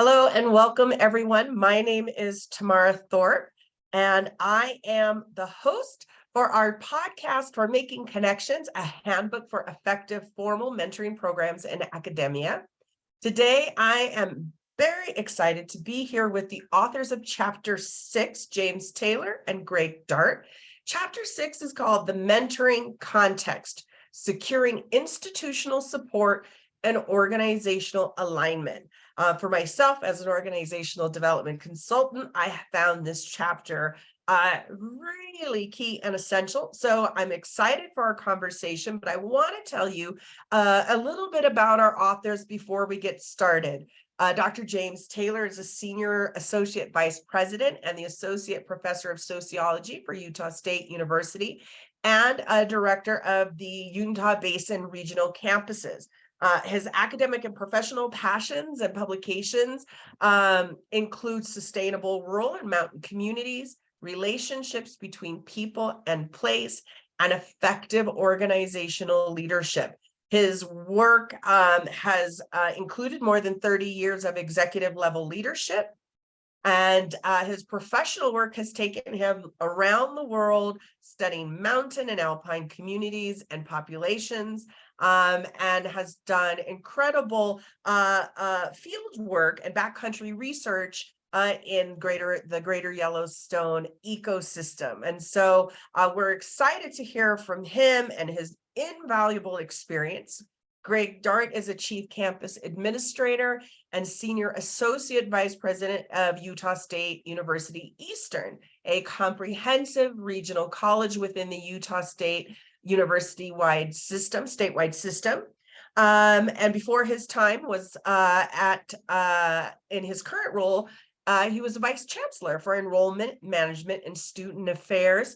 Hello and welcome, everyone. My name is Tamara Thorpe, and I am the host for our podcast for Making Connections, a handbook for effective formal mentoring programs in academia. Today, I am very excited to be here with the authors of Chapter 6, James Taylor and Greg Dart. Chapter 6 is called The Mentoring Context, Securing Institutional Support and Organizational Alignment. For myself, as an organizational development consultant, I found this chapter really key and essential. So I'm excited for our conversation, but I want to tell you a little bit about our authors before we get started. Dr. James Taylor is a Senior Associate Vice President and the Associate Professor of Sociology for Utah State University and a Director of the Utah Basin Regional Campuses. His academic and professional passions and publications include sustainable rural and mountain communities, relationships between people and place, and effective organizational leadership. His work has included more than 30 years of executive level leadership, and his professional work has taken him around the world studying mountain and alpine communities and populations, and has done incredible field work and backcountry research in the Greater Yellowstone ecosystem. And so we're excited to hear from him and his invaluable experience. Greg Dart is a Chief Campus Administrator and Senior Associate Vice President of Utah State University Eastern, a comprehensive regional college within the Utah State University-wide system, statewide system. And before his time was in his current role, he was a Vice Chancellor for Enrollment Management and Student Affairs,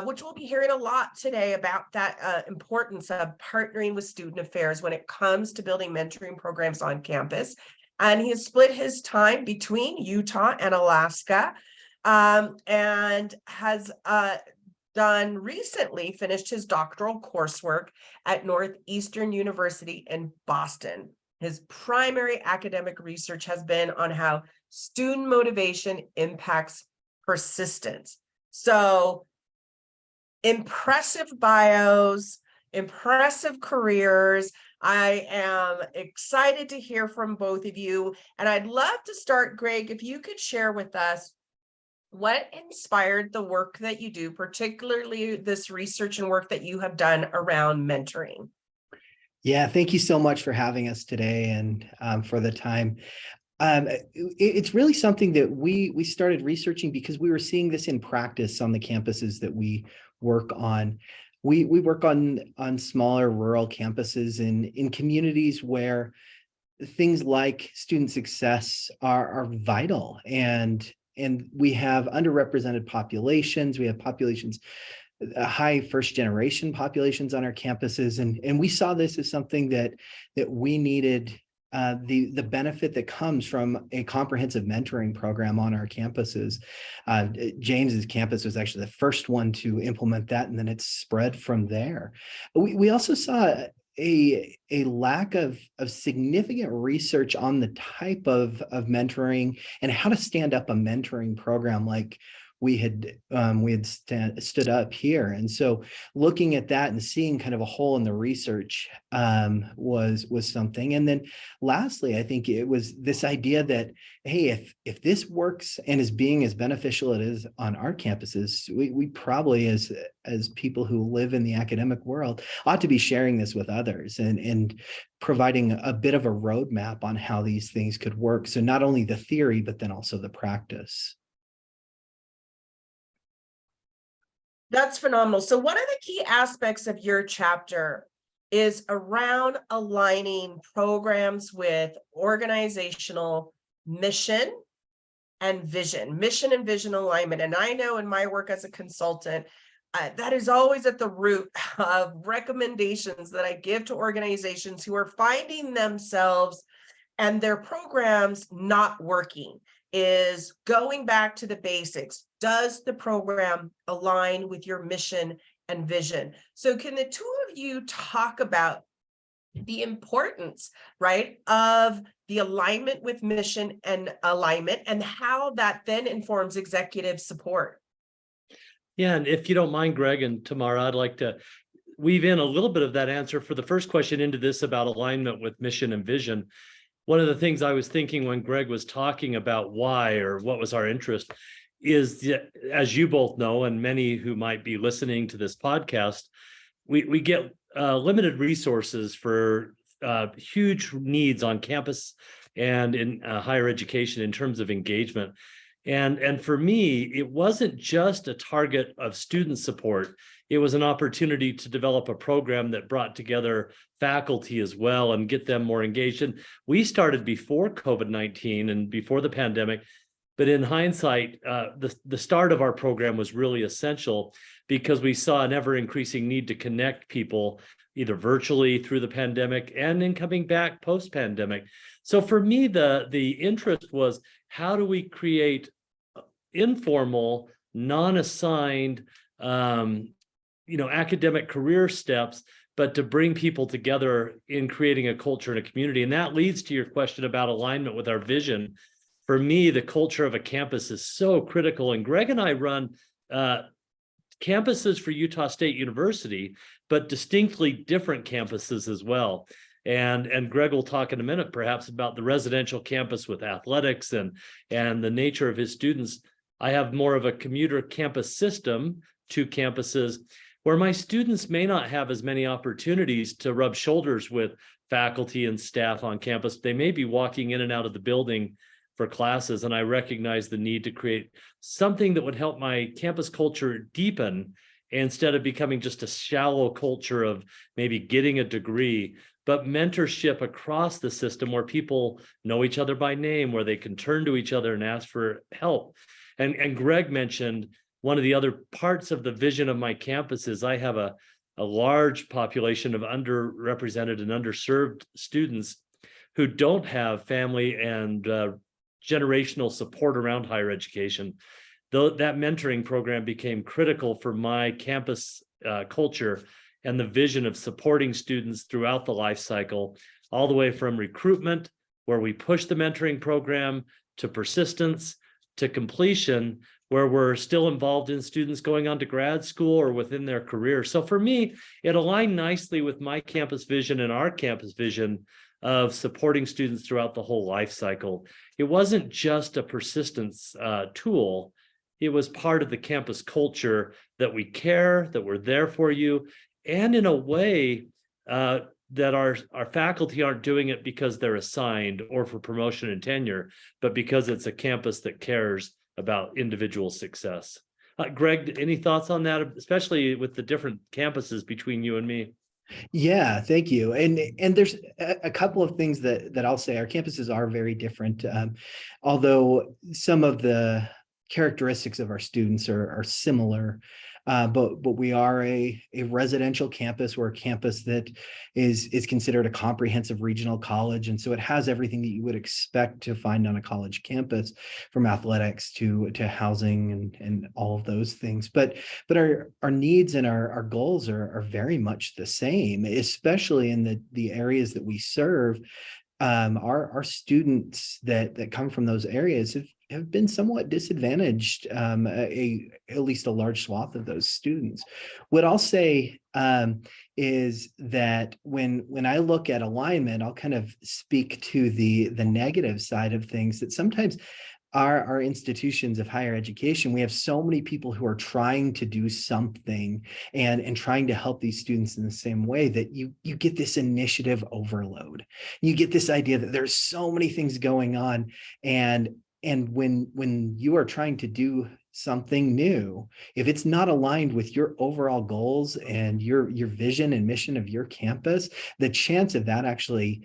which we'll be hearing a lot today about that importance of partnering with student affairs when it comes to building mentoring programs on campus. And he has split his time between Utah and Alaska, and has finished his doctoral coursework at Northeastern University in Boston. His primary academic research has been on how student motivation impacts persistence. So, impressive bios, impressive careers. I am excited to hear from both of you. And I'd love to start, Greg, if you could share with us what inspired the work that you do, particularly this research and work that you have done around mentoring. Yeah, thank you so much for having us today and for the time. It's really something that we started researching because we were seeing this in practice on the campuses that we work on. We work on smaller rural campuses in communities where things like student success are vital, and we have underrepresented populations. We have populations, high first generation populations on our campuses, and we saw this as something that we needed. The benefit that comes from a comprehensive mentoring program on our campuses. James's campus was actually the first one to implement that, and then it's spread from there. We also saw a lack of significant research on the type of mentoring and how to stand up a mentoring program like we had stood up here. And so looking at that and seeing kind of a hole in the research was something. And then lastly, I think it was this idea that, hey, if this works and is being as beneficial it is on our campuses, we probably as people who live in the academic world ought to be sharing this with others and providing a bit of a roadmap on how these things could work. So not only the theory, but then also the practice. That's phenomenal. So one of the key aspects of your chapter is around aligning programs with organizational mission and vision alignment. And I know in my work as a consultant, that is always at the root of recommendations that I give to organizations who are finding themselves and their programs not working, is going back to the basics. Does the program align with your mission and vision? So can the two of you talk about the importance, right, of the alignment with mission and alignment, and how that then informs executive support. Yeah, and if you don't mind, Greg and Tamara, I'd like to weave in a little bit of that answer for the first question into this about alignment with mission and vision. One of the things I was thinking when Greg was talking about why or what was our interest is that, as you both know, and many who might be listening to this podcast, we get limited resources for huge needs on campus and in higher education in terms of engagement. And for me, it wasn't just a target of student support. It was an opportunity to develop a program that brought together faculty as well and get them more engaged. And we started before COVID-19 and before the pandemic. But in hindsight, the start of our program was really essential because we saw an ever increasing need to connect people either virtually through the pandemic and in coming back post-pandemic. So for me, the interest was, how do we create informal, non-assigned, academic career steps, but to bring people together in creating a culture and a community? And that leads to your question about alignment with our vision. For me, the culture of a campus is so critical. And Greg and I run campuses for Utah State University, but distinctly different campuses as well. And Greg will talk in a minute, perhaps, about the residential campus with athletics and the nature of his students. I have more of a commuter campus system, 2 campuses, where my students may not have as many opportunities to rub shoulders with faculty and staff on campus. They may be walking in and out of the building for classes, and I recognize the need to create something that would help my campus culture deepen instead of becoming just a shallow culture of maybe getting a degree, but mentorship across the system where people know each other by name, where they can turn to each other and ask for help. And Greg mentioned one of the other parts of the vision of my campus is I have a large population of underrepresented and underserved students who don't have family and generational support around higher education. Though that mentoring program became critical for my campus culture and the vision of supporting students throughout the life cycle, all the way from recruitment, where we push the mentoring program, to persistence, to completion, where we're still involved in students going on to grad school or within their career. So for me, it aligned nicely with my campus vision and our campus vision of supporting students throughout the whole life cycle. It wasn't just a persistence tool. It was part of the campus culture that we care, that we're there for you, and in a way that our faculty aren't doing it because they're assigned or for promotion and tenure, but because it's a campus that cares about individual success. Greg, any thoughts on that, especially with the different campuses between you and me? Yeah, thank you. And there's a couple of things that I'll say. Our campuses are very different, although some of the characteristics of our students are similar. But we are a residential campus. We're a campus that is considered a comprehensive regional college. And so it has everything that you would expect to find on a college campus, from athletics to housing and all of those things. But our needs and our goals are very much the same, especially in the areas that we serve. Our students that come from those areas have been somewhat disadvantaged, at least a large swath of those students. What I'll say is that when I look at alignment, I'll kind of speak to the negative side of things, that sometimes our institutions of higher education, we have so many people who are trying to do something and trying to help these students in the same way, that you get this initiative overload. You get this idea that there's so many things going on, and when you are trying to do something new, if it's not aligned with your overall goals and your vision and mission of your campus, the chance of that actually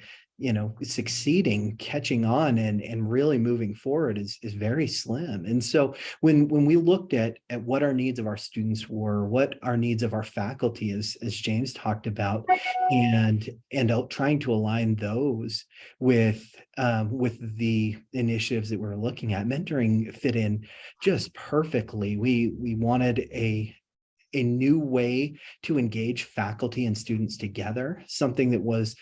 succeeding, catching on and really moving forward is very slim. And so when we looked at what our needs of our students were, what our needs of our faculty, as James talked about, and trying to align those with the initiatives that we're looking at, mentoring fit in just perfectly. We wanted a new way to engage faculty and students together, something that was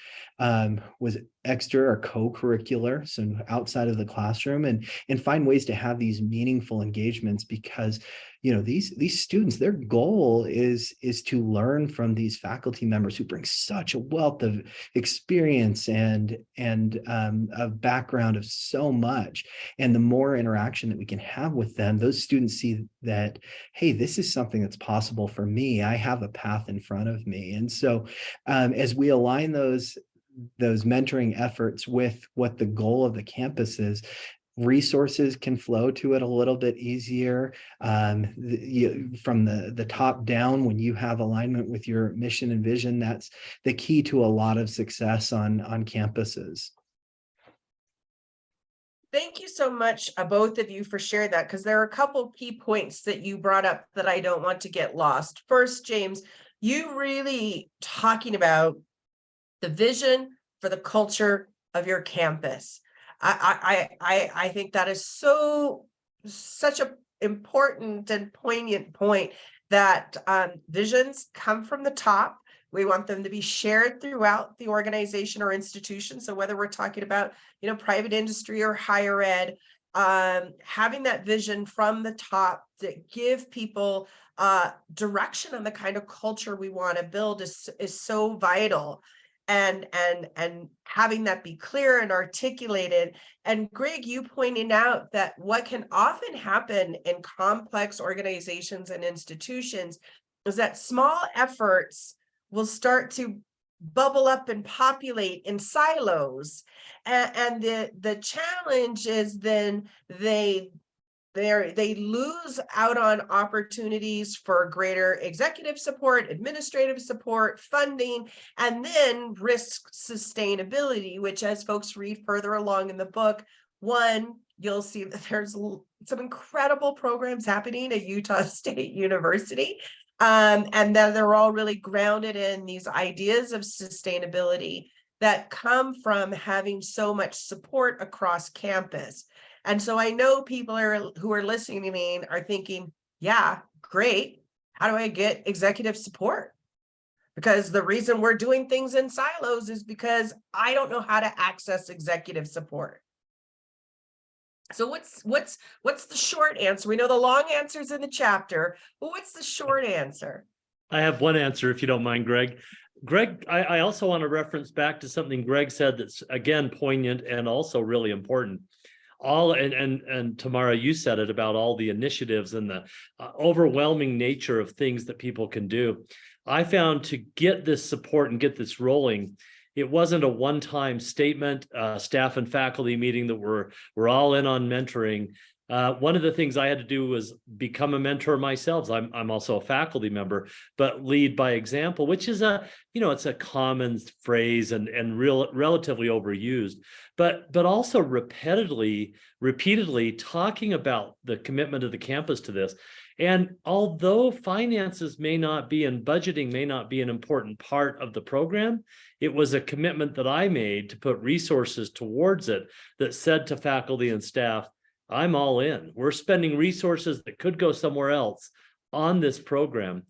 extra or co-curricular, so outside of the classroom, and find ways to have these meaningful engagements, because these students, their goal is to learn from these faculty members who bring such a wealth of experience and a background of so much. And the more interaction that we can have with them, those students see that, hey, this is something that's possible for me. I have a path in front of me. And so as we align those mentoring efforts with what the goal of the campus is, resources can flow to it a little bit easier from the top down. When you have alignment with your mission and vision, that's the key to a lot of success on campuses. Thank you so much, both of you, for sharing that, because there are a couple key points that you brought up that I don't want to get lost. First, James, you really talking about the vision for the culture of your campus. I think that is such an important and poignant point, that visions come from the top. We want them to be shared throughout the organization or institution. So whether we're talking about, private industry or higher ed, having that vision from the top that give people direction on the kind of culture we want to build is so vital. And having that be clear and articulated. And Greg, you pointed out that what can often happen in complex organizations and institutions is that small efforts will start to bubble up and populate in silos. And the challenge is then they lose out on opportunities for greater executive support, administrative support, funding, and then risk sustainability, which, as folks read further along in the book, you'll see that there's some incredible programs happening at Utah State University, and that they're all really grounded in these ideas of sustainability that come from having so much support across campus. And so I know people who are listening to me are thinking, yeah, great. How do I get executive support? Because the reason we're doing things in silos is because I don't know how to access executive support. So what's the short answer? We know the long answer is in the chapter, but what's the short answer? I have one answer, if you don't mind, Greg. Greg, I also want to reference back to something Greg said that's, again, poignant and also really important. And Tamara, you said it about all the initiatives and the overwhelming nature of things that people can do. I found to get this support and get this rolling, it wasn't a one-time statement, staff and faculty meeting that we're all in on mentoring. One of the things I had to do was become a mentor myself. I'm also a faculty member, but lead by example, which is it's a common phrase and relatively overused, but also repeatedly talking about the commitment of the campus to this. And although finances may not be and budgeting may not be an important part of the program, it was a commitment that I made to put resources towards it that said to faculty and staff, I'm all in. We're spending resources that could go somewhere else on this program.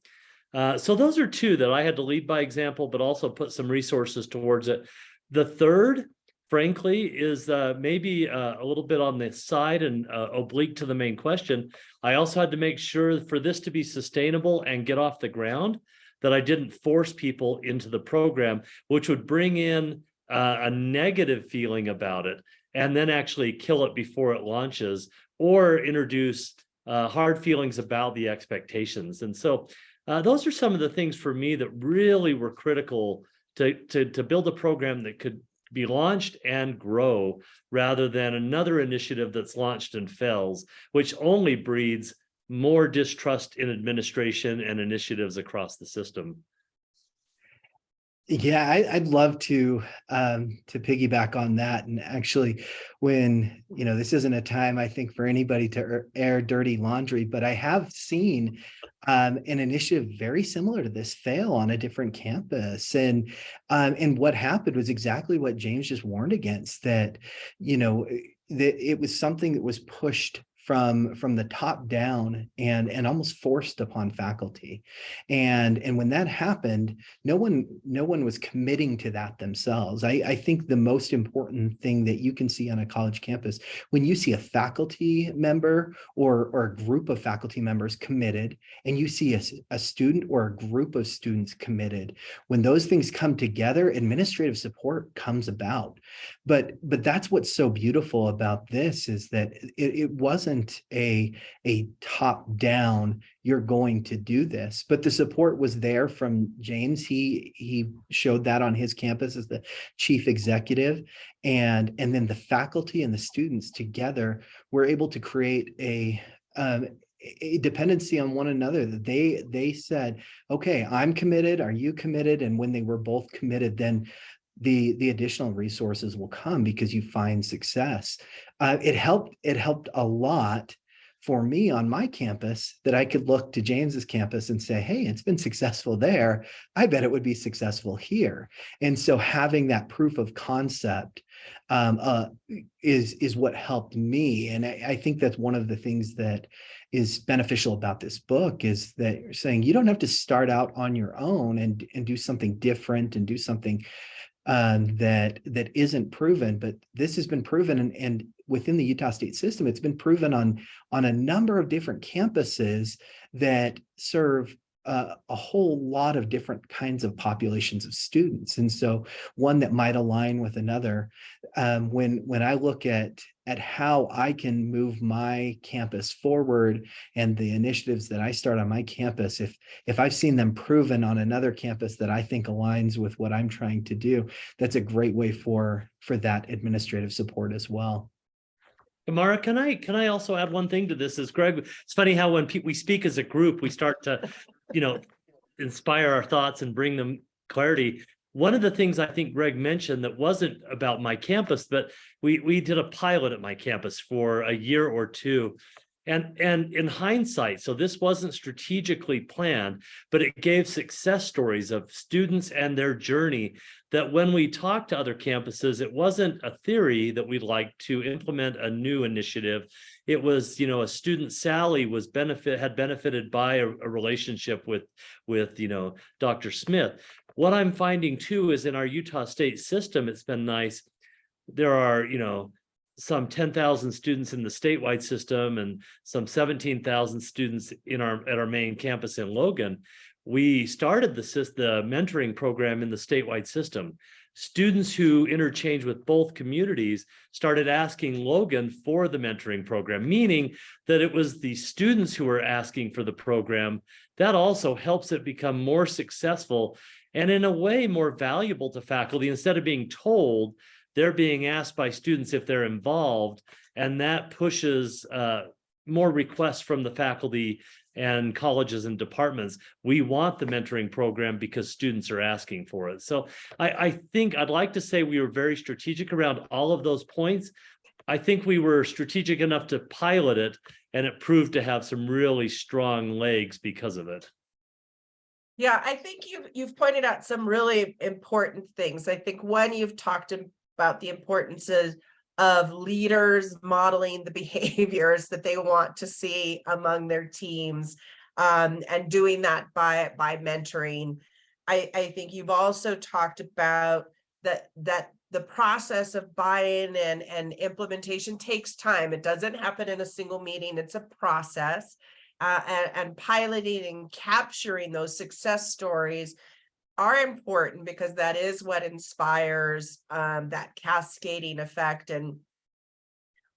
So those are two that I had to lead by example, but also put some resources towards it. The third, frankly, is maybe a little bit on the side and oblique to the main question. I also had to make sure for this to be sustainable and get off the ground that I didn't force people into the program, which would bring in a negative feeling about it and then actually kill it before it launches, or introduce hard feelings about the expectations. And so those are some of the things for me that really were critical to build a program that could be launched and grow, rather than another initiative that's launched and fails, which only breeds more distrust in administration and initiatives across the system. Yeah, I'd love to piggyback on that. And actually, when this isn't a time, I think, for anybody to air dirty laundry, but I have seen an initiative very similar to this fail on a different campus. And what happened was exactly what James just warned against, that it was something that was pushed from the top down and almost forced upon faculty. And when that happened, no one was committing to that themselves. I think the most important thing that you can see on a college campus, when you see a faculty member or a group of faculty members committed, and you see a student or a group of students committed, when those things come together, administrative support comes about. But that's what's so beautiful about this, is that it wasn't a top down, you're going to do this, but the support was there from James. He showed that on his campus as the chief executive, and then the faculty and the students together were able to create a dependency on one another. That they said, okay, I'm committed, are you committed? And when they were both committed, then the additional resources will come because you find success. It helped a lot for me on my campus, that I could look to James's campus and say, hey, it's been successful there, I bet it would be successful here. And so having that proof of concept is what helped me. And I think that's one of the things that is beneficial about this book, is that you're saying you don't have to start out on your own and do something different and do something that isn't proven, but this has been proven, and within the Utah State system, it's been proven on a number of different campuses that serve a whole lot of different kinds of populations of students. And so one that might align with another, when I look at how I can move my campus forward and the initiatives that I start on my campus, if I've seen them proven on another campus that I think aligns with what I'm trying to do, that's a great way for that administrative support as well. Tamara, can I also add one thing to this? Is Greg, it's funny how when we speak as a group, we start to, inspire our thoughts and bring them clarity. One of the things I think Greg mentioned that wasn't about my campus, but we did a pilot at my campus for a year or two. And in hindsight, so this wasn't strategically planned, but it gave success stories of students and their journey, that when we talked to other campuses, it wasn't a theory that we'd like to implement a new initiative. It was, a student, Sally, had benefited by a relationship with Dr. Smith. What I'm finding too is in our Utah State system, it's been nice. There are, some 10,000 students in the statewide system and some 17,000 students at our main campus in Logan. We started the mentoring program in the statewide system. Students who interchange with both communities started asking Logan for the mentoring program, meaning that it was the students who were asking for the program. That also helps it become more successful and in a way more valuable to faculty. Instead of being told, they're being asked by students if they're involved, and that pushes more requests from the faculty and colleges and departments. We want the mentoring program because students are asking for it. So I think I'd like to say we were very strategic around all of those points. I think we were strategic enough to pilot it, and it proved to have some really strong legs because of it. Yeah, I think you've pointed out some really important things. I think one, you've talked about the importance of leaders modeling the behaviors that they want to see among their teams, and doing that by mentoring. I think you've also talked about that the process of buy-in and implementation takes time. It doesn't happen in a single meeting. It's a process, and piloting and capturing those success stories are important, because that is what inspires that cascading effect. And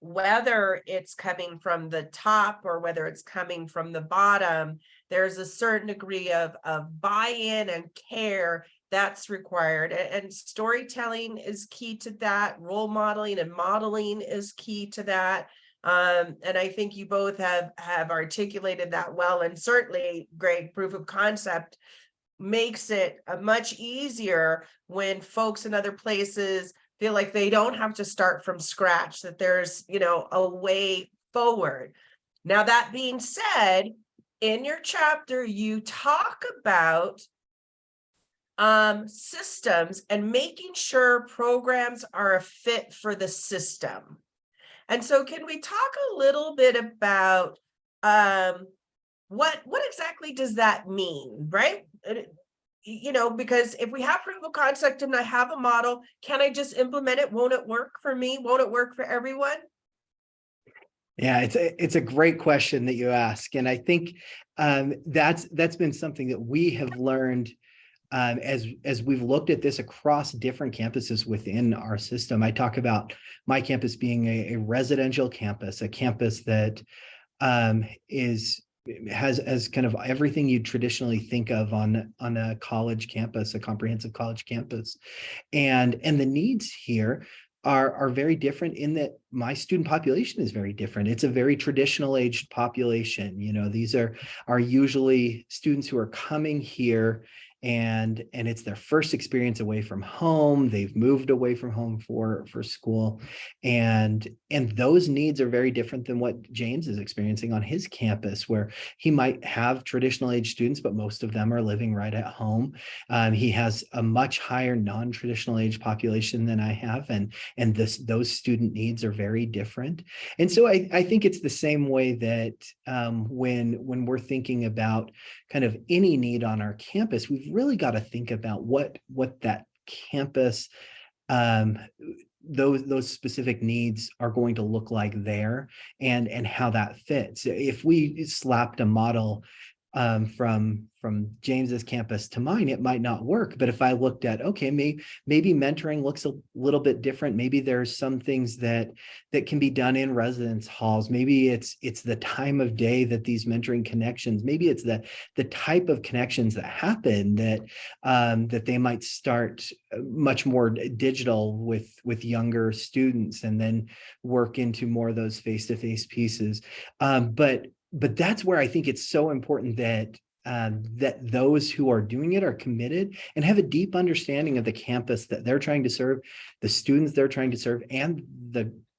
whether it's coming from the top or whether it's coming from the bottom, there's a certain degree of buy-in and care that's required. And storytelling is key to that. Role modeling and modeling is key to that. And I think you both have articulated that well. And certainly, Greg, proof of concept makes it much easier when folks in other places feel like they don't have to start from scratch, that there's, a way forward. Now, that being said, in your chapter, you talk about systems and making sure programs are a fit for the system. And so can we talk a little bit about what exactly does that mean, right? You know, because if we have proof of concept and I have a model, can I just implement it? Won't it work for me? Won't it work for everyone? Yeah, it's a great question that you ask, and I think that's been something that we have learned as we've looked at this across different campuses within our system. I talk about my campus being a residential campus, a campus that has kind of everything you traditionally think of on a college campus, a comprehensive college campus, and the needs here are very different in that my student population is very different. It's a very traditional aged population. You know, these are usually students who are coming here and it's their first experience away from home. They've moved away from home for school, and those needs are very different than what James is experiencing on his campus, where he might have traditional age students, but most of them are living right at home. He has a much higher non-traditional age population than I have, and those student needs are very different. And so I think it's the same way that when we're thinking about kind of any need on our campus, we've really got to think about what that campus, those specific needs are going to look like there, and how that fits. If we slapped a model from James's campus to mine, it might not work. But if I looked at, okay, maybe mentoring looks a little bit different. Maybe there's some things that can be done in residence halls. Maybe it's the time of day that these mentoring connections, maybe it's the type of connections that happen, that they might start much more digital with younger students and then work into more of those face-to-face pieces. But that's where I think it's so important that those who are doing it are committed and have a deep understanding of the campus that they're trying to serve, the students they're trying to serve, and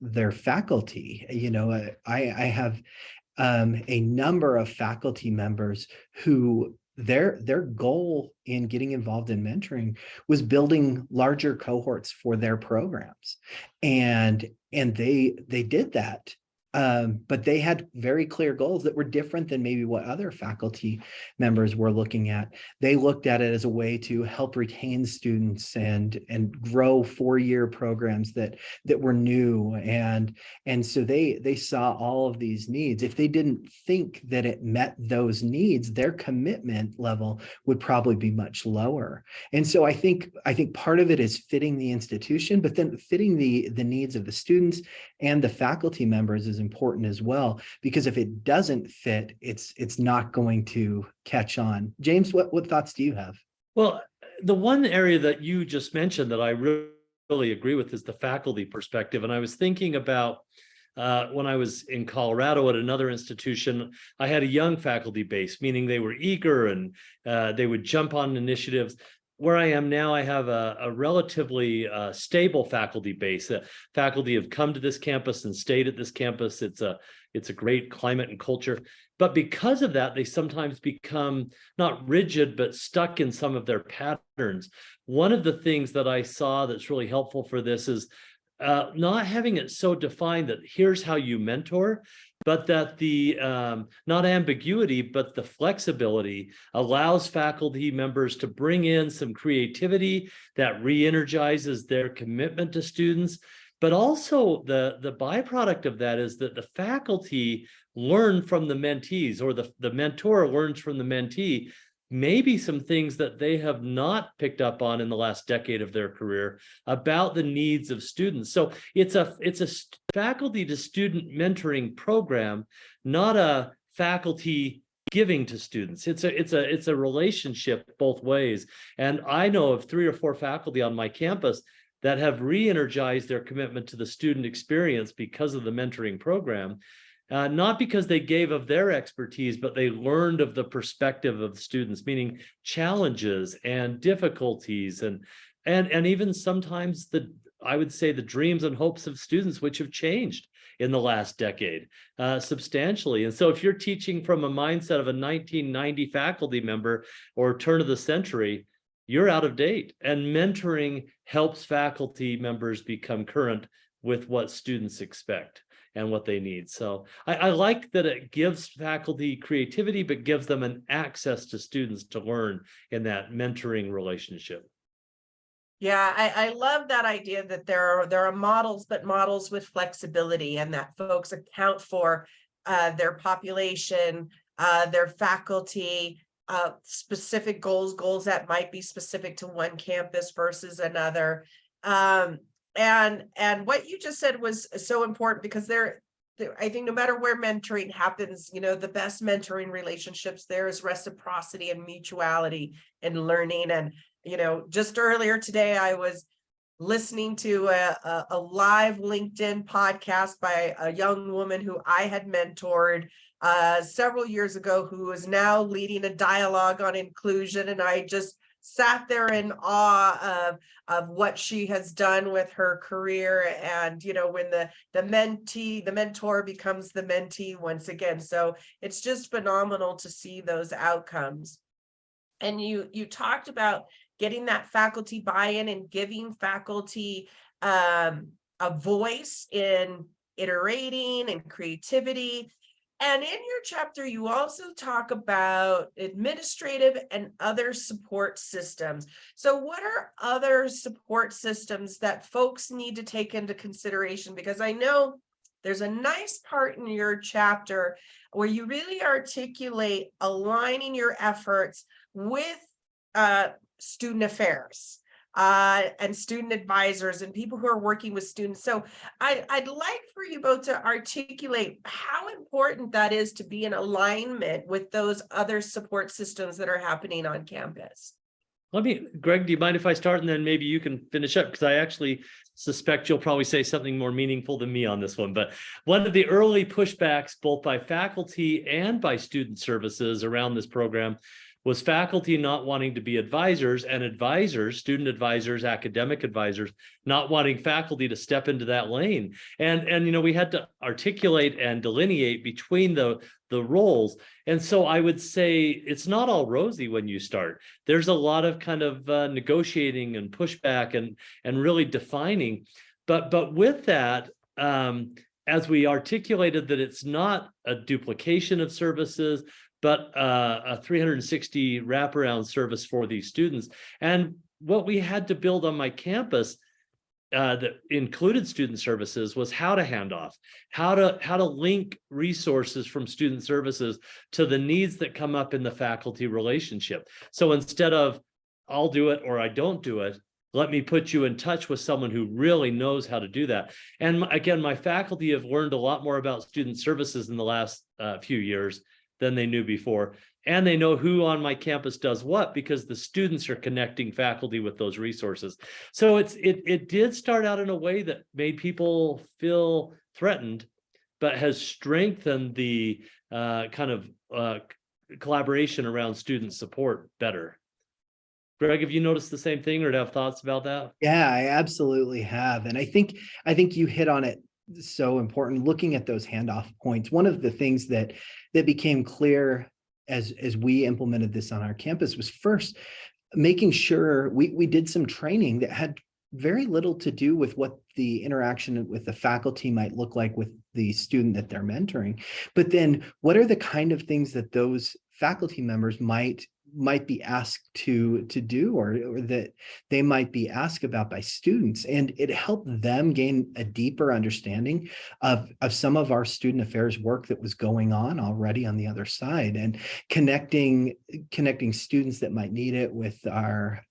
their faculty. You know, I have a number of faculty members who their goal in getting involved in mentoring was building larger cohorts for their programs, and they did that. But they had very clear goals that were different than maybe what other faculty members were looking at. They looked at it as a way to help retain students and grow four-year programs that were new. And so they saw all of these needs. If they didn't think that it met those needs, their commitment level would probably be much lower. And so I think part of it is fitting the institution, but then fitting the needs of the students and the faculty members is important as well, because if it doesn't fit, it's not going to catch on. James, what thoughts do you have? Well, the one area that you just mentioned that I really agree with is the faculty perspective. And I was thinking about when I was in Colorado at another institution, I had a young faculty base, meaning they were eager and they would jump on initiatives. Where I am now, I have a relatively stable faculty base. Faculty have come to this campus and stayed at this campus. It's a great climate and culture. But because of that, they sometimes become not rigid, but stuck in some of their patterns. One of the things that I saw that's really helpful for this is not having it so defined that here's how you mentor, but that the not ambiguity, but the flexibility allows faculty members to bring in some creativity that re-energizes their commitment to students. But also the byproduct of that is that the faculty learn from the mentees, or the mentor learns from the mentee, maybe some things that they have not picked up on in the last decade of their career about the needs of students. So it's a faculty to student mentoring program, not a faculty giving to students. It's a relationship both ways. And I know of 3 or 4 faculty on my campus that have re-energized their commitment to the student experience because of the mentoring program. Not because they gave of their expertise, but they learned of the perspective of students, meaning challenges and difficulties and even sometimes I would say the dreams and hopes of students, which have changed in the last decade substantially. And so if you're teaching from a mindset of a 1990 faculty member or turn of the century, you're out of date. And mentoring helps faculty members become current with what students expect. and what they need. So I like that it gives faculty creativity, but gives them an access to students to learn in that mentoring relationship. Yeah, I love that idea that there are models, but models with flexibility, and that folks account for their population, their faculty, specific goals that might be specific to one campus versus another. And what you just said was so important, because I think no matter where mentoring happens, the best mentoring relationships, there is reciprocity and mutuality and learning. And just earlier today, I was listening to a live LinkedIn podcast by a young woman who I had mentored several years ago, who is now leading a dialogue on inclusion. And I just sat there in awe of what she has done with her career. And, when the mentor becomes the mentee once again. So it's just phenomenal to see those outcomes. And you talked about getting that faculty buy-in and giving faculty a voice in iterating and creativity. And in your chapter, you also talk about administrative and other support systems. So what are other support systems that folks need to take into consideration? Because I know there's a nice part in your chapter where you really articulate aligning your efforts with student affairs and student advisors and people who are working with students. So I'd like for you both to articulate how important that is to be in alignment with those other support systems that are happening on campus. Greg, do you mind if I start, and then maybe you can finish up? Because I actually suspect you'll probably say something more meaningful than me on this one. But one of the early pushbacks, both by faculty and by student services around this program, was faculty not wanting to be advisors, and advisors, student advisors, academic advisors, not wanting faculty to step into that lane. And we had to articulate and delineate between the roles. And so I would say it's not all rosy when you start. There's a lot of kind of negotiating and pushback and really defining. But with that, as we articulated that it's not a duplication of services, but a 360 wraparound service for these students. And what we had to build on my campus that included student services was how to hand off, how to link resources from student services to the needs that come up in the faculty relationship. So instead of I'll do it or I don't do it, let me put you in touch with someone who really knows how to do that. And again, my faculty have learned a lot more about student services in the last few years than they knew before. And they know who on my campus does what, because the students are connecting faculty with those resources. So it did start out in a way that made people feel threatened, but has strengthened the kind of collaboration around student support better. Greg, have you noticed the same thing or have thoughts about that? Yeah, I absolutely have. And I think you hit on it. So important, looking at those handoff points. One of the things that became clear as we implemented this on our campus was first making sure we did some training that had very little to do with what the interaction with the faculty might look like with the student that they're mentoring, but then what are the kind of things that those faculty members might be asked to do or that they might be asked about by students. And it helped them gain a deeper understanding of some of our student affairs work that was going on already on the other side, and connecting students that might need it with our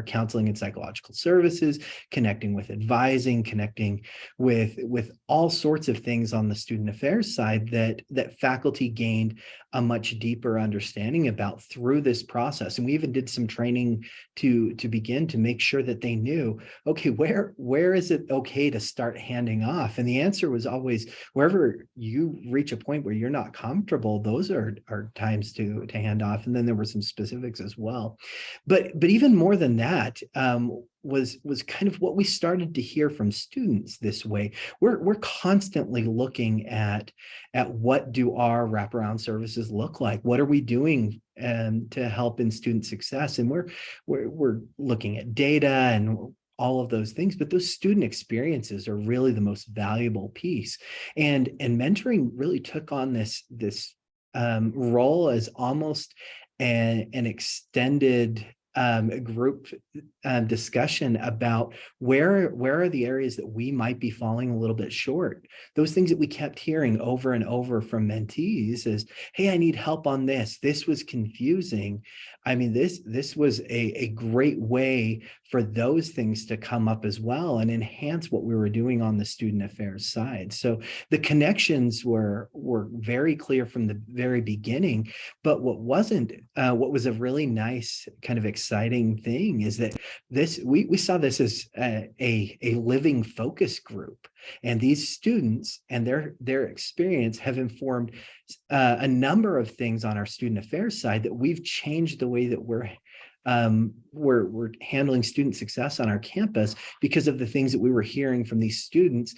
counseling and psychological services, connecting with advising, connecting with all sorts of things on the student affairs side that faculty gained a much deeper understanding about through this process. And we even did some training to begin to make sure that they knew, okay, where is it okay to start handing off? And the answer was always, wherever you reach a point where you're not comfortable, those are times to hand off. And then there were some specifics as well. But even more than that, was kind of what we started to hear from students this way. We're constantly looking at what do our wraparound services look like? What are we doing to help in student success? And we're looking at data, and all of those things, but those student experiences are really the most valuable piece. And mentoring really took on this role as almost an extended group discussion about where are the areas that we might be falling a little bit short. Those things that we kept hearing over and over from mentees is, hey, I need help on this. This was confusing. I mean, this was a great way for those things to come up as well and enhance what we were doing on the student affairs side. So the connections were very clear from the very beginning. But what wasn't, what was a really nice kind of exciting thing is that we saw this as a living focus group, and these students and their experience have informed a number of things on our student affairs side that we've changed the way that we're handling student success on our campus because of the things that we were hearing from these students.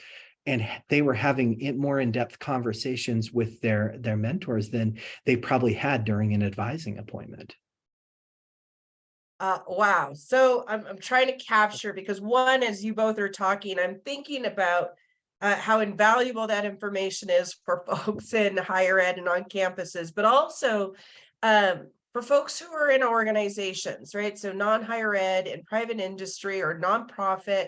And they were having more in-depth conversations with their mentors than they probably had during an advising appointment. Wow. So I'm trying to capture, because one, as you both are talking, I'm thinking about how invaluable that information is for folks in higher ed and on campuses, but also for folks who are in organizations, right? So non-higher ed and private industry or nonprofit,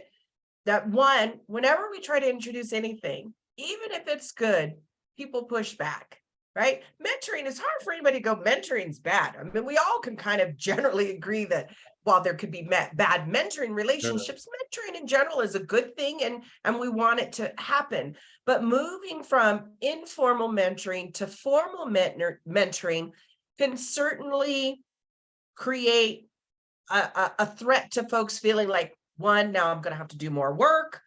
that one, whenever we try to introduce anything, even if it's good, people push back. Right? Mentoring is hard for anybody to go, mentoring's bad. I mean, we all can kind of generally agree that while there could be bad mentoring relationships, mentoring in general is a good thing, and we want it to happen. But moving from informal mentoring to formal mentoring can certainly create a threat to folks feeling like, one, now I'm going to have to do more work.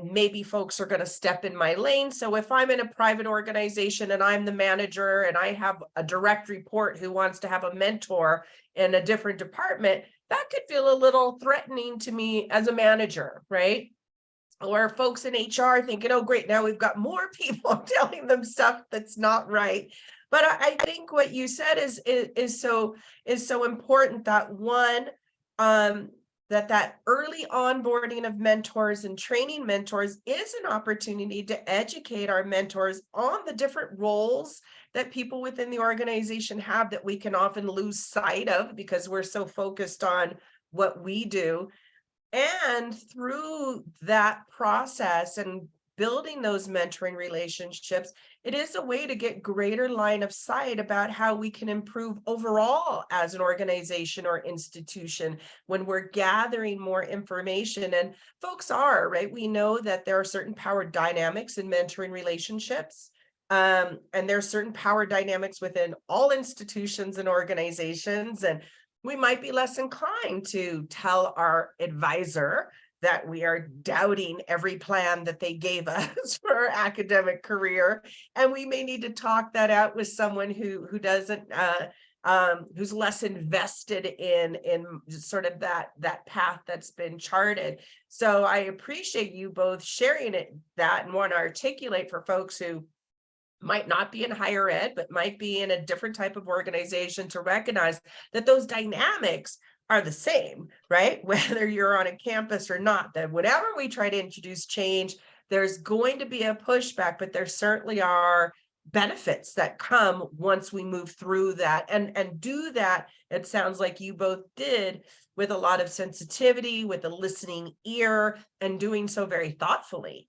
Maybe folks are going to step in my lane. So if I'm in a private organization and I'm the manager and I have a direct report who wants to have a mentor in a different department, that could feel a little threatening to me as a manager, right? Or folks in HR thinking, oh, great, now we've got more people telling them stuff that's not right. But I think what you said is so important, that one, that early onboarding of mentors and training mentors is an opportunity to educate our mentors on the different roles that people within the organization have that we can often lose sight of because we're so focused on what we do. And through that process and building those mentoring relationships, it is a way to get greater line of sight about how we can improve overall as an organization or institution when we're gathering more information. And folks are, right? We know that there are certain power dynamics in mentoring relationships. And there are certain power dynamics within all institutions and organizations. And we might be less inclined to tell our advisor that we are doubting every plan that they gave us for our academic career. And we may need to talk that out with someone who doesn't, who's less invested in sort of that path that's been charted. So I appreciate you both sharing that and want to articulate for folks who might not be in higher ed, but might be in a different type of organization, to recognize that those dynamics are the same, right? Whether you're on a campus or not, that whenever we try to introduce change, there's going to be a pushback, but there certainly are benefits that come once we move through that and do that. It sounds like you both did with a lot of sensitivity, with a listening ear, and doing so very thoughtfully.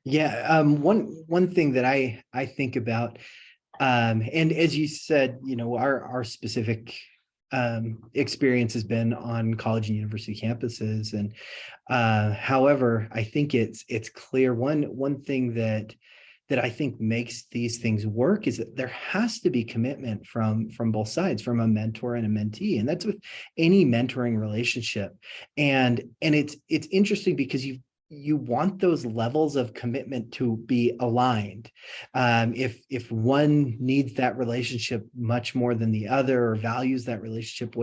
Yeah, one thing that I think about, and as you said, you know, our specific experience has been on college and university campuses, and however, I think it's clear one thing that I think makes these things work is that there has to be commitment from both sides, from a mentor and a mentee, and that's with any mentoring relationship. And it's interesting because you want those levels of commitment to be aligned. If one needs that relationship much more than the other, or values that relationship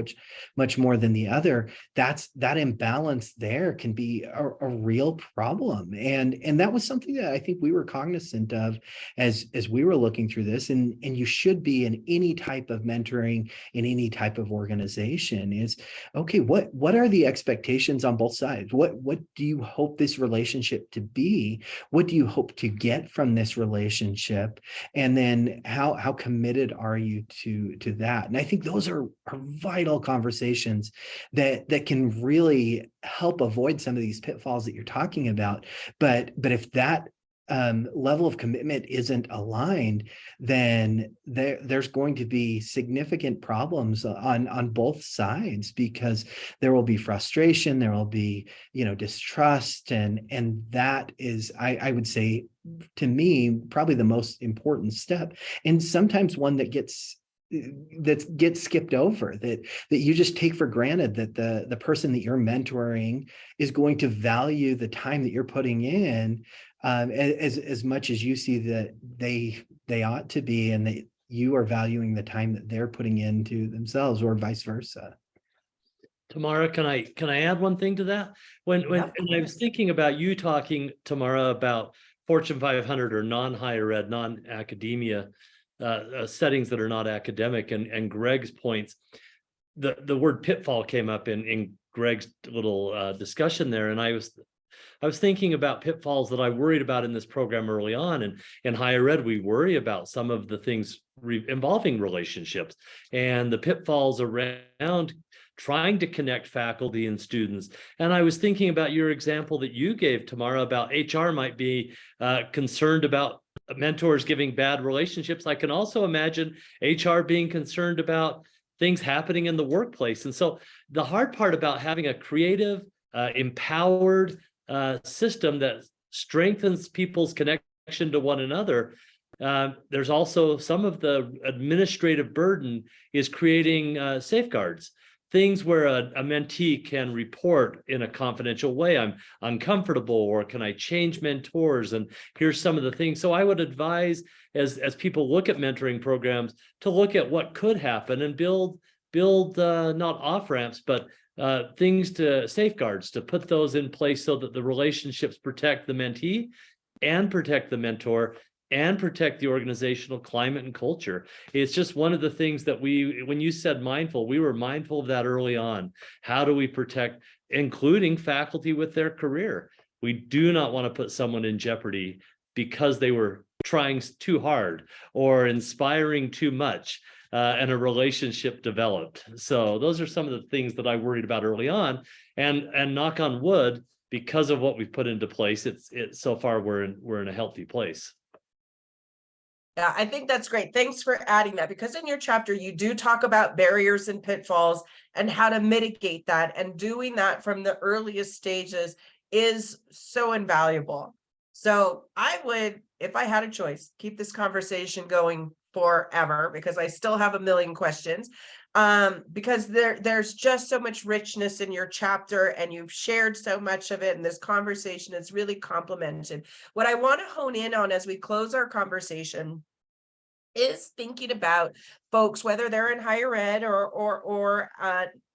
much more than the other, that imbalance there can be a real problem. And that was something that I think we were cognizant of as we were looking through this. And you should be in any type of mentoring, in any type of organization, is okay, what are the expectations on both sides? What do you hope this relationship to be? What do you hope to get from this relationship? And then how committed are you to that? And I think those are vital conversations that can really help avoid some of these pitfalls that you're talking about. But if that level of commitment isn't aligned, then there's going to be significant problems on both sides, because there will be frustration, there will be, distrust, and that is, I would say, to me, probably the most important step, and sometimes one that gets skipped over, that you just take for granted, that the person that you're mentoring is going to value the time that you're putting in as much as you see that they ought to be, and that you are valuing the time that they're putting into themselves, or vice versa. Tamara, can I add one thing to that? When I was thinking about you talking, Tamara, about Fortune 500 or non-higher ed, non-academia settings that are not academic, and Greg's points, the word pitfall came up in Greg's little discussion there, and I was thinking about pitfalls that I worried about in this program early on. And in higher ed, we worry about some of the things involving relationships and the pitfalls around trying to connect faculty and students. And I was thinking about your example that you gave, Tamara, about HR might be concerned about mentors giving bad relationships. I can also imagine HR being concerned about things happening in the workplace. And so the hard part about having a creative, empowered system that strengthens people's connection to one another, there's also some of the administrative burden is creating safeguards, things where a mentee can report in a confidential way, I'm uncomfortable, or can I change mentors, and here's some of the things. So I would advise, as people look at mentoring programs, to look at what could happen and build not off ramps, but things to safeguards, to put those in place so that the relationships protect the mentee and protect the mentor and protect the organizational climate and culture. It's just one of the things that when you said mindful, we were mindful of that early on. How do we protect, including faculty with their career? We do not want to put someone in jeopardy because they were trying too hard or inspiring too much. And a relationship developed. So those are some of the things that I worried about early on, and knock on wood, because of what we've put into place, it's so far we're in a healthy place. Yeah, I think that's great. Thanks for adding that, because in your chapter, you do talk about barriers and pitfalls and how to mitigate that, and doing that from the earliest stages is so invaluable. So I would, if I had a choice, keep this conversation going forever, because I still have a million questions, because there's just so much richness in your chapter, and you've shared so much of it, and this conversation is really complemented. What I want to hone in on as we close our conversation is thinking about folks, whether they're in higher ed or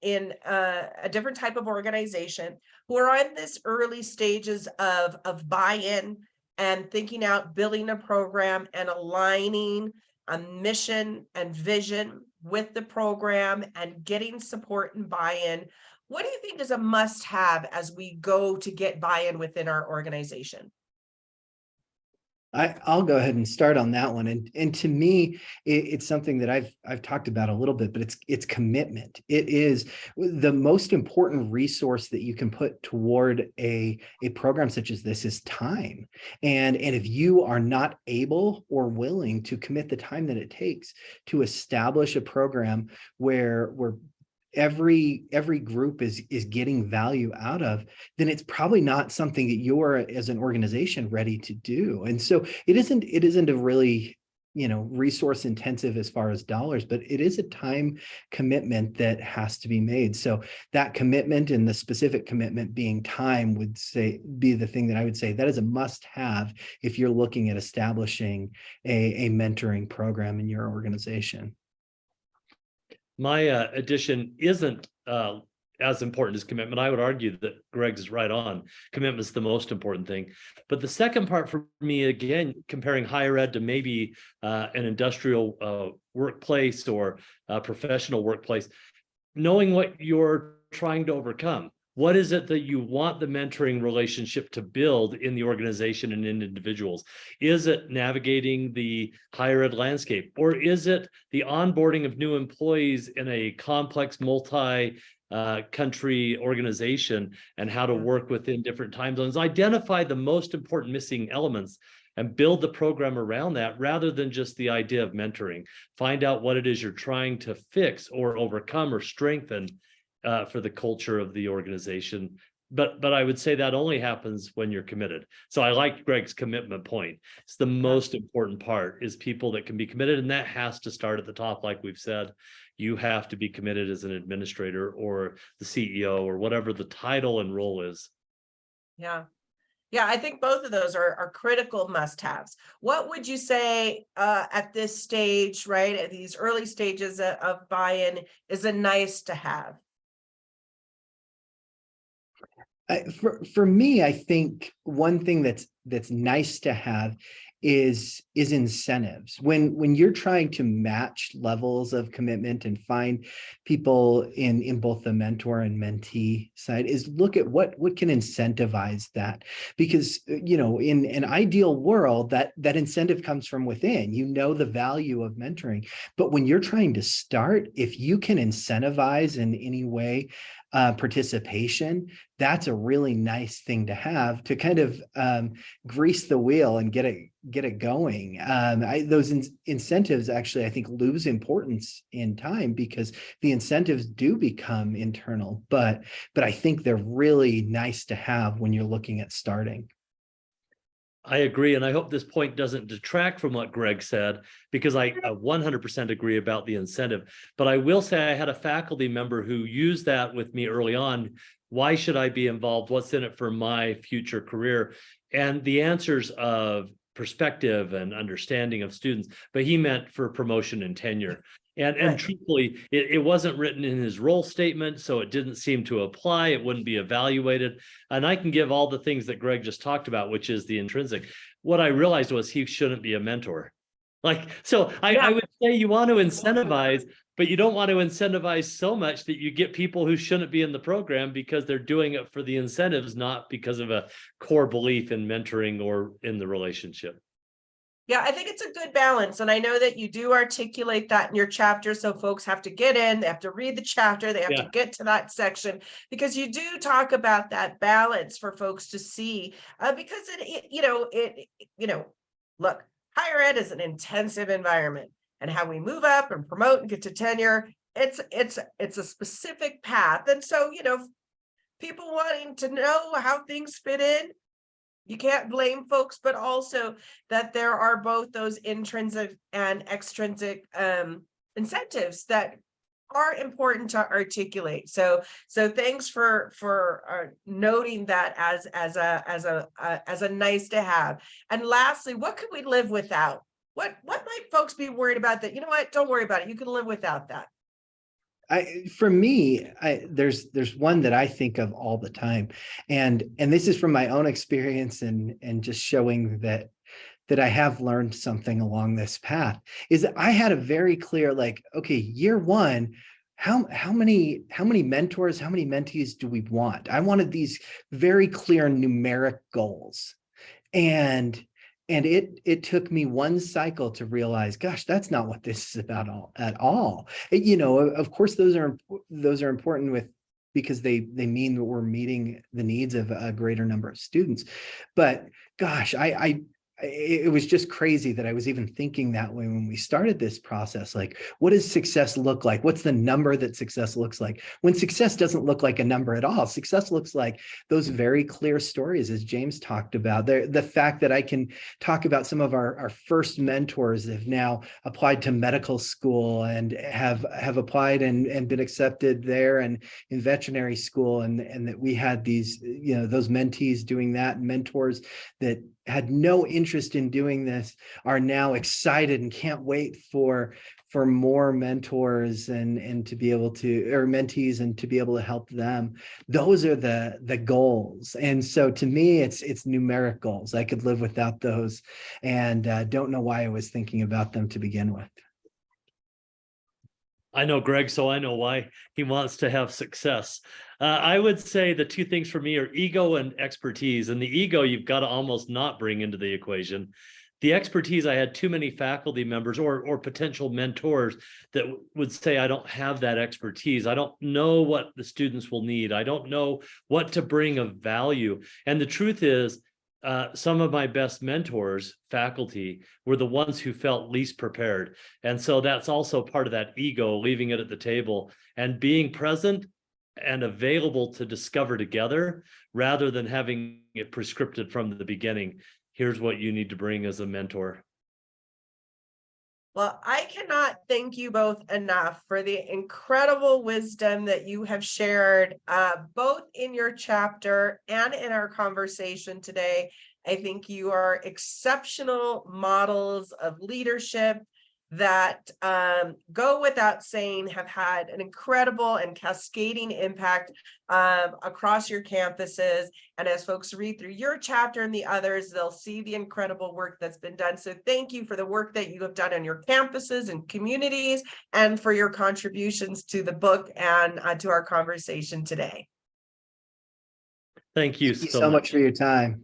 in a different type of organization, who are on this early stages of buy-in and thinking out building a program and aligning a mission and vision with the program and getting support and buy-in. What do you think is a must-have as we go to get buy-in within our organization? I'll go ahead and start on that one. And to me, it's something that I've talked about a little bit, but it's commitment. It is the most important resource that you can put toward a program such as this is time. And if you are not able or willing to commit the time that it takes to establish a program where every group is getting value out of, then it's probably not something that you're, as an organization, ready to do. And so it isn't a really resource intensive as far as dollars, but it is a time commitment that has to be made. So that commitment, and the specific commitment being time, would be the thing that I would say that is a must have if you're looking at establishing a mentoring program in your organization. My addition isn't as important as commitment. I would argue that Greg's is right on. Commitment is the most important thing. But the second part for me, again, comparing higher ed to maybe an industrial workplace or a professional workplace, knowing what you're trying to overcome. What is it that you want the mentoring relationship to build in the organization and in individuals? Is it navigating the higher ed landscape? Or is it the onboarding of new employees in a complex multi-country organization and how to work within different time zones? Identify the most important missing elements and build the program around that, rather than just the idea of mentoring. Find out what it is you're trying to fix or overcome or strengthen for the culture of the organization. But I would say that only happens when you're committed. So I like Greg's commitment point. It's the most important part, is people that can be committed, and that has to start at the top. Like we've said, you have to be committed as an administrator or the CEO or whatever the title and role is. Yeah. Yeah, I think both of those are critical must-haves. What would you say at this stage, right, at these early stages of buy-in, is a nice to have? For me, I think one thing that's nice to have is incentives. When you're trying to match levels of commitment and find people in both the mentor and mentee side, is look at what can incentivize that. Because in an ideal world, that incentive comes from within. The value of mentoring. But when you're trying to start, if you can incentivize in any way participation, that's a really nice thing to have, to kind of grease the wheel and get it going. Those incentives actually, I think, lose importance in time, because the incentives do become internal, but I think they're really nice to have when you're looking at starting. I agree. And I hope this point doesn't detract from what Greg said, because I 100% agree about the incentive. But I will say I had a faculty member who used that with me early on. Why should I be involved? What's in it for my future career? And the answers of perspective and understanding of students, but he meant for promotion and tenure. And truthfully, it wasn't written in his role statement, so it didn't seem to apply. It wouldn't be evaluated. And I can give all the things that Greg just talked about, which is the intrinsic. What I realized was he shouldn't be a mentor. I would say you want to incentivize, but you don't want to incentivize so much that you get people who shouldn't be in the program because they're doing it for the incentives, not because of a core belief in mentoring or in the relationship. Yeah, I think it's a good balance. And I know that you do articulate that in your chapter. So folks have to get in, they have to read the chapter, they have to get to that section, because you do talk about that balance for folks to see, because look, higher ed is an intensive environment, and how we move up and promote and get to tenure, it's a specific path. And so, people wanting to know how things fit in, you can't blame folks, but also that there are both those intrinsic and extrinsic incentives that are important to articulate. So thanks for noting that as a nice to have. And lastly, what could we live without? What might folks be worried about that? You know what? Don't worry about it. You can live without that. For me, there's one that I think of all the time, and this is from my own experience and just showing that I have learned something along this path, is that I had a very clear, okay, year one, how many mentors, how many mentees do we want? I wanted these very clear numeric goals, and it took me one cycle to realize, gosh, that's not what this is about at all. Of course, those are important because they mean that we're meeting the needs of a greater number of students. But gosh, I it was just crazy that I was even thinking that way when we started this process. Like, what does success look like? What's the number that success looks like? When success doesn't look like a number at all, success looks like those very clear stories, as James talked about. The fact that I can talk about some of our first mentors that have now applied to medical school and have applied and been accepted there and in veterinary school, and that we had these, those mentees doing that, mentors that had no interest in doing this are now excited and can't wait for more mentors and to be able to, or mentees, and to be able to help them. Those are the goals. And so to me, it's numeric goals. I could live without those, and don't know why I was thinking about them to begin with. I know Greg, so I know why he wants to have success. I would say the two things for me are ego and expertise. And the ego, you've got to almost not bring into the equation. The expertise, I had too many faculty members or potential mentors that would say, I don't have that expertise. I don't know what the students will need. I don't know what to bring of value. And the truth is, some of my best mentors, faculty, were the ones who felt least prepared. And so that's also part of that ego, leaving it at the table and being present and available to discover together, rather than having it prescripted from the beginning. Here's what you need to bring as a mentor. Well, I cannot thank you both enough for the incredible wisdom that you have shared, both in your chapter and in our conversation today. I think you are exceptional models of leadership that go without saying have had an incredible and cascading impact across your campuses. And as folks read through your chapter and the others, they'll see the incredible work that's been done. So thank you for the work that you have done on your campuses and communities, and for your contributions to the book and to our conversation today. Thank you so much for your time.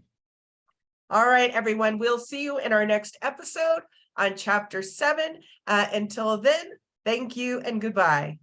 All right, everyone, we'll see you in our next episode on Chapter 7. Until then, thank you and goodbye.